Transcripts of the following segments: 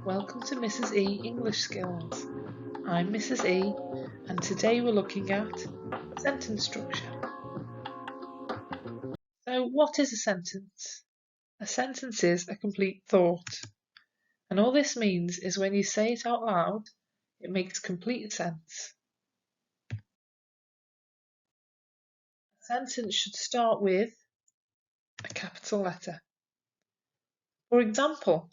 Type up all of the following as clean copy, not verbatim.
Welcome to Mrs. E English Skills. I'm Mrs. E and today we're looking at sentence structure. So what is a sentence? A sentence is a complete thought, and all this means is when you say it out loud, it makes complete sense. A sentence should start with a capital letter. For example,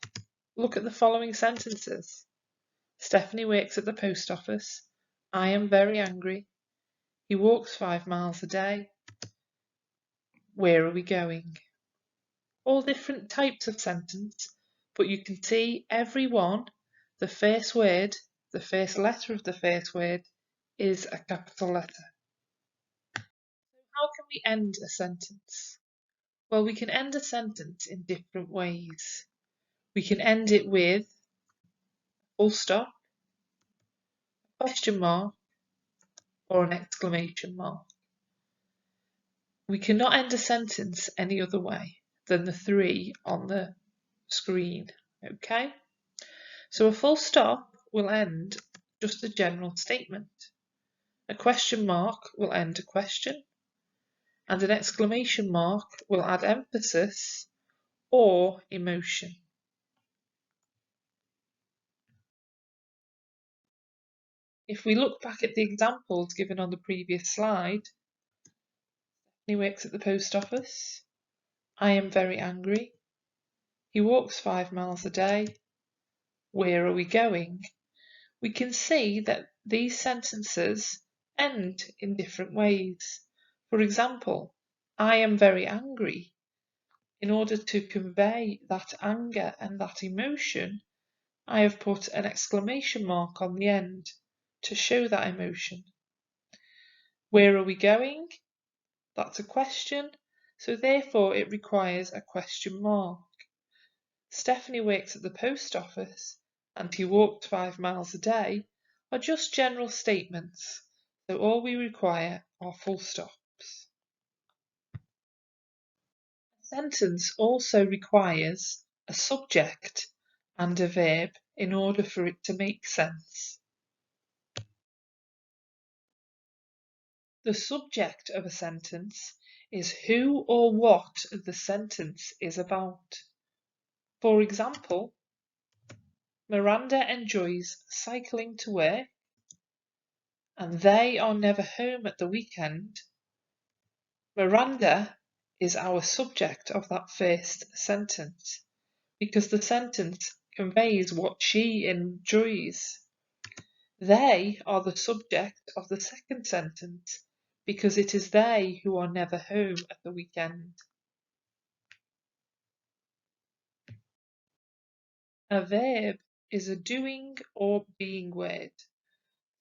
look at the following sentences. Stephanie works at the post office. I am very angry. He walks 5 miles a day. Where are we going? All different types of sentence, but you can see every one, the first word, the first letter of the first word is a capital letter. How can we end a sentence? Well, we can end a sentence in different ways. We can end it with a full stop, a question mark, or an exclamation mark. We cannot end a sentence any other way than the three on the screen, okay? So a full stop will end just a general statement. A question mark will end a question, and an exclamation mark will add emphasis or emotion. If we look back at the examples given on the previous slide, he works at the post office. I am very angry. He walks 5 miles a day. Where are we going? We can see that these sentences end in different ways. For example, I am very angry. In order to convey that anger and that emotion, I have put an exclamation mark on the end to show that emotion. Where are we going? That's a question, so therefore it requires a question mark. Stephanie works at the post office and he walked 5 miles a day are just general statements, so all we require are full stops. A sentence also requires a subject and a verb in order for it to make sense. The subject of a sentence is who or what the sentence is about. For example, Miranda enjoys cycling to work and they are never home at the weekend. Miranda is our subject of that first sentence because the sentence conveys what she enjoys. They are the subject of the second sentence because it is they who are never home at the weekend. A verb is a doing or being word.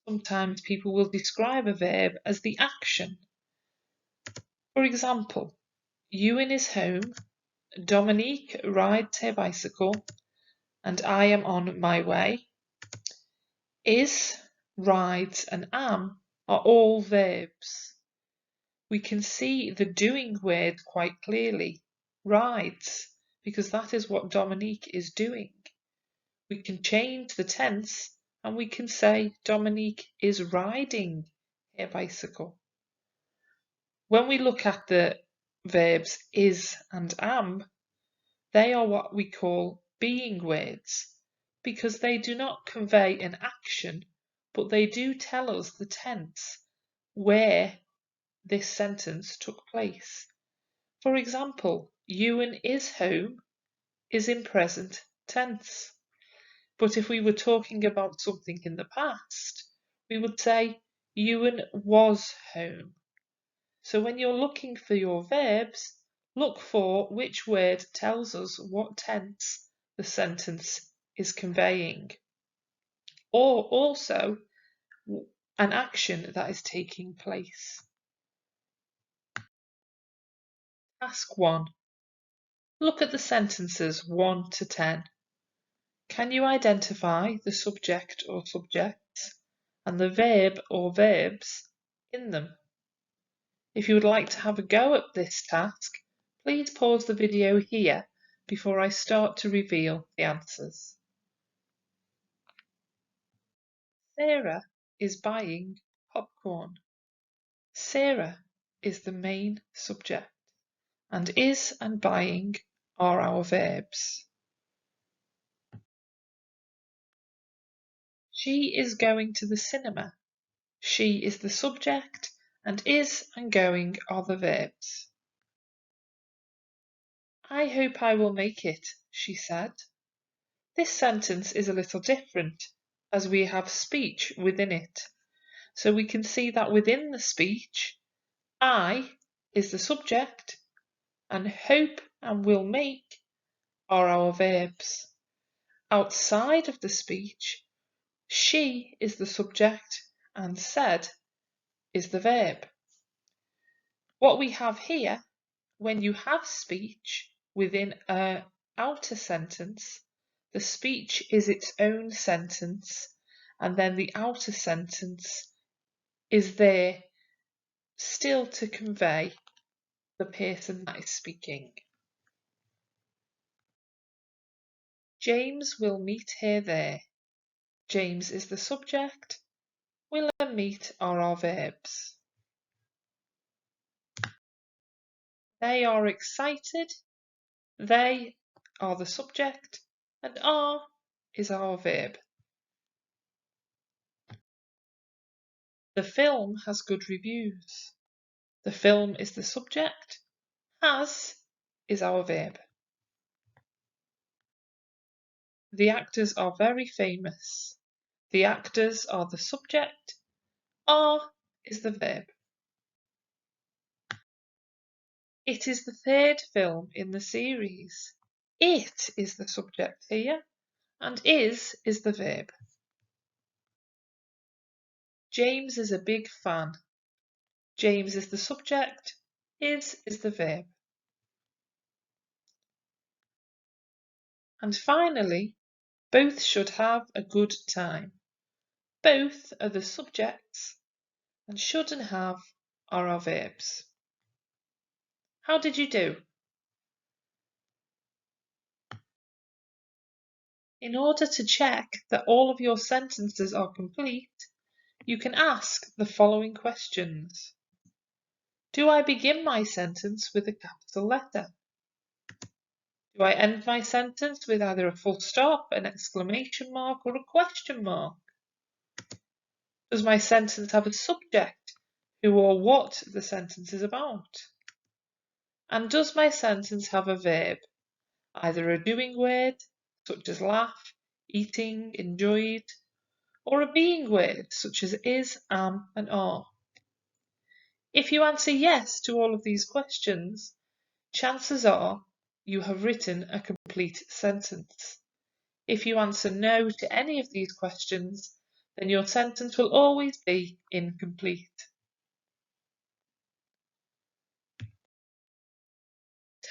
Sometimes people will describe a verb as the action. For example, Ewan is home, Dominique rides her bicycle, and I am on my way. Is, rides, and am are all verbs. We can see the doing word quite clearly, rides, because that is what Dominique is doing. We can change the tense and we can say Dominique is riding her bicycle. When we look at the verbs is and am, they are what we call being words because they do not convey an action, but they do tell us the tense where this sentence took place. For example, Ewan is home is in present tense. But if we were talking about something in the past, we would say Ewan was home. So when you're looking for your verbs, look for which word tells us what tense the sentence is conveying, or also an action that is taking place. Task 1. Look at the sentences 1 to 10. Can you identify the subject or subjects and the verb or verbs in them? If you would like to have a go at this task, please pause the video here before I start to reveal the answers. Sarah is buying popcorn. Sarah is the main subject, and is and buying are our verbs. She is going to the cinema. She is the subject, and is and going are the verbs. I hope I will make it, she said. This sentence is a little different as we have speech within it. So we can see that within the speech, I is the subject and hope and will make are our verbs. Outside of the speech, she is the subject and said is the verb. What we have here, when you have speech within an outer sentence, the speech is its own sentence, and then the outer sentence is there still to convey the person that is speaking. James will meet her there. James is the subject, will and meet are our verbs. They are excited, they are the subject, and are is our verb. The film has good reviews. The film is the subject, has is our verb. The actors are very famous. The actors are the subject, are is the verb. It is the third film in the series. It is the subject here, and is the verb. James is a big fan. James is the subject, is the verb. And finally, both should have a good time. Both are the subjects, and should and have are our verbs. How did you do? In order to check that all of your sentences are complete, you can ask the following questions. Do I begin my sentence with a capital letter? Do I end my sentence with either a full stop, an exclamation mark, or a question mark? Does my sentence have a subject, who or what the sentence is about? And does my sentence have a verb, either a doing word, such as laugh, eating, enjoyed, or a being word, such as is, am, and are? If you answer yes to all of these questions, chances are you have written a complete sentence. If you answer no to any of these questions, then your sentence will always be incomplete.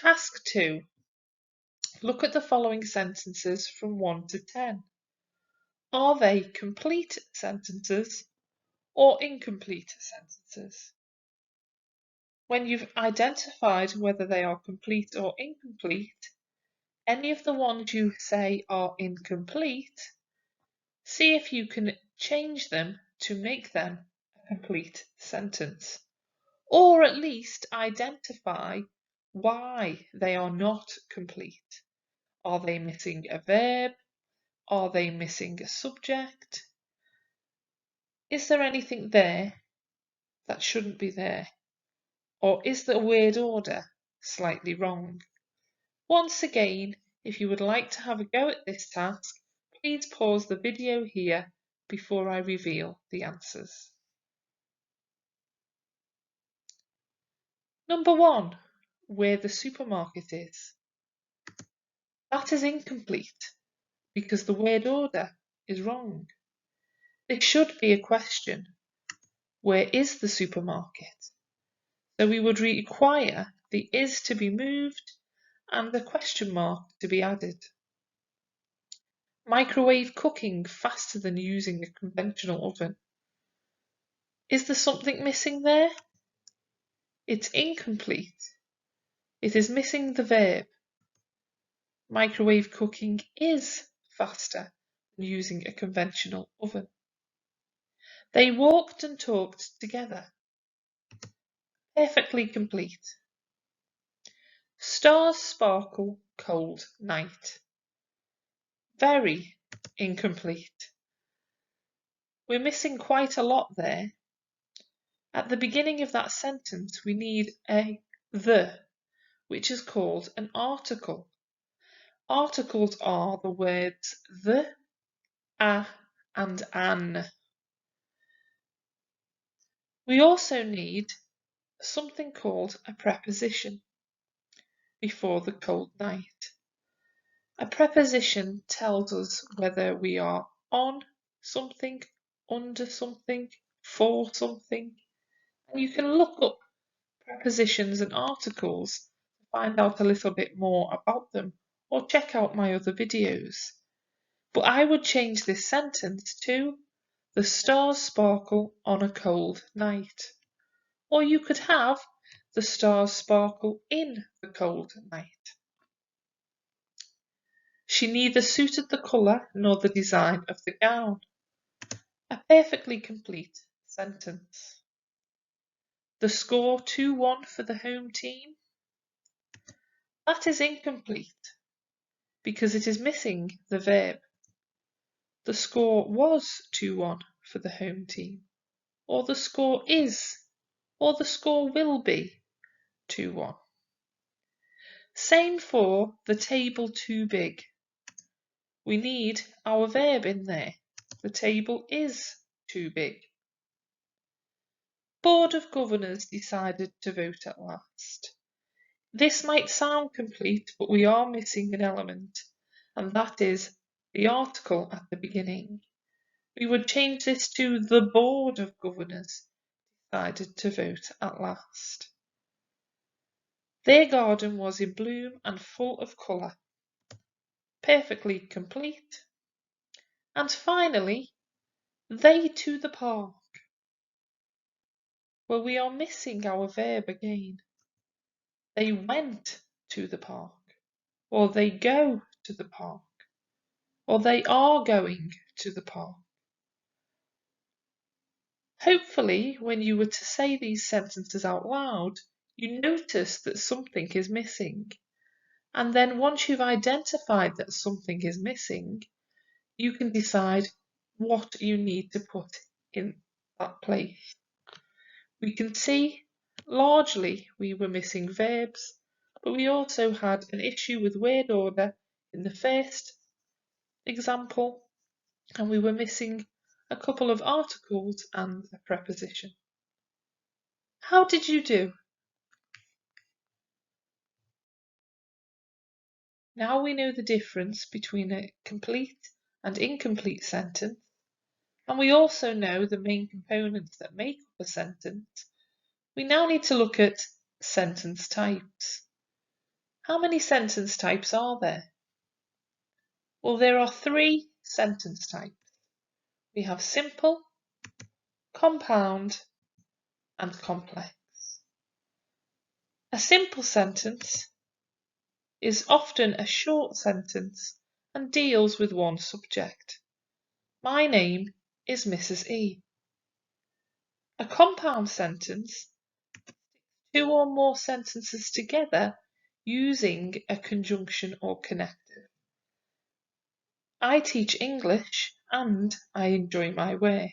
Task 2. Look at the following sentences from 1 to 10. Are they complete sentences or incomplete sentences? When you've identified whether they are complete or incomplete, any of the ones you say are incomplete, see if you can change them to make them a complete sentence, or at least identify why they are not complete. Are they missing a verb? Are they missing a subject? Is there anything there that shouldn't be there? Or is the word order slightly wrong? Once again, if you would like to have a go at this task, please pause the video here before I reveal the answers. Number 1, where the supermarket is. That is incomplete because the word order is wrong. This should be a question. Where is the supermarket? So we would require the is to be moved and the question mark to be added. Microwave cooking faster than using a conventional oven. Is there something missing there? It's incomplete. It is missing the verb. Microwave cooking is faster than using a conventional oven. They walked and talked together. Perfectly complete. Stars sparkle, cold night. Very incomplete. We're missing quite a lot there. At the beginning of that sentence, we need a the, which is called an article. Articles are the words the, a, and an. We also need something called a preposition before the cold night. A preposition tells us whether we are on something, under something, for something. And you can look up prepositions and articles to find out a little bit more about them, or check out my other videos. But I would change this sentence to the stars sparkle on a cold night. Or you could have the stars sparkle in the cold night. She neither suited the colour nor the design of the gown. A perfectly complete sentence. The score 2-1 for the home team. That is incomplete because it is missing the verb. The score was 2-1 for the home team, or the score is, or the score will be 2-1. Same for the table too big. We need our verb in there. The table is too big. Board of Governors decided to vote at last. This might sound complete, but we are missing an element, and that is the article at the beginning. We would change this to the Board of Governors decided to vote at last. Their garden was in bloom and full of colour. Perfectly complete. And finally, they to the park. Well, we are missing our verb again. They went to the park, or they go to the park, or they are going to the park. Hopefully, when you were to say these sentences out loud, you notice that something is missing. And then once you've identified that something is missing, you can decide what you need to put in that place. We can see largely we were missing verbs, but we also had an issue with word order in the first example, and we were missing a couple of articles and a preposition. How did you do? Now we know the difference between a complete and incomplete sentence, and we also know the main components that make up a sentence. We now need to look at sentence types. How many sentence types are there? Well, there are 3 sentence types. We have simple, compound, and complex. A simple sentence is often a short sentence and deals with one subject. My name is Mrs. E. A compound sentence, 2 or more sentences together using a conjunction or connective. I teach English and I enjoy my work.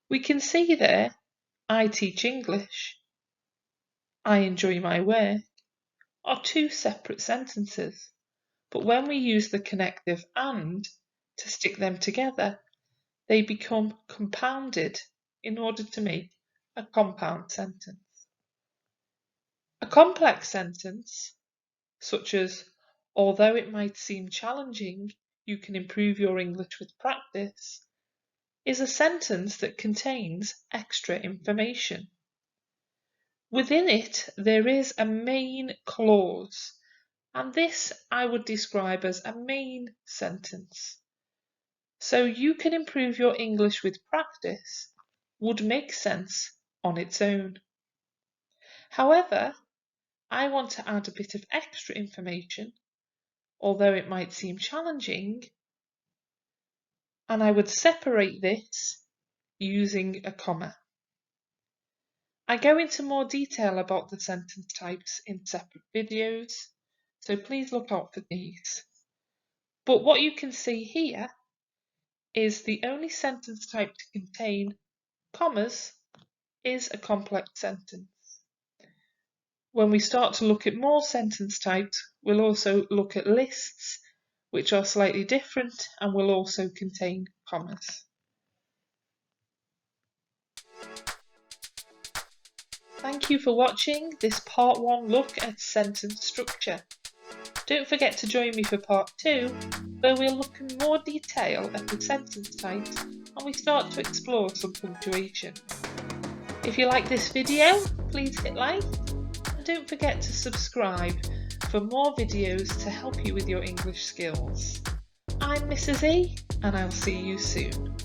We can see there, I teach English, I enjoy my work, are 2 separate sentences, but when we use the connective and to stick them together, they become compounded in order to make a compound sentence. A complex sentence, such as, although it might seem challenging, you can improve your English with practice, is a sentence that contains extra information. Within it, there is a main clause, and this I would describe as a main sentence. So you can improve your English with practice would make sense on its own. However, I want to add a bit of extra information, although it might seem challenging, and I would separate this using a comma. I go into more detail about the sentence types in separate videos, so please look out for these. But what you can see here is the only sentence type to contain commas is a complex sentence. When we start to look at more sentence types, we'll also look at lists, which are slightly different and will also contain commas. Thank you for watching this part 1 look at sentence structure. Don't forget to join me for part 2, where we'll look in more detail at the sentence types and we start to explore some punctuation. If you like this video, please hit like and don't forget to subscribe for more videos to help you with your English skills. I'm Mrs. E and I'll see you soon.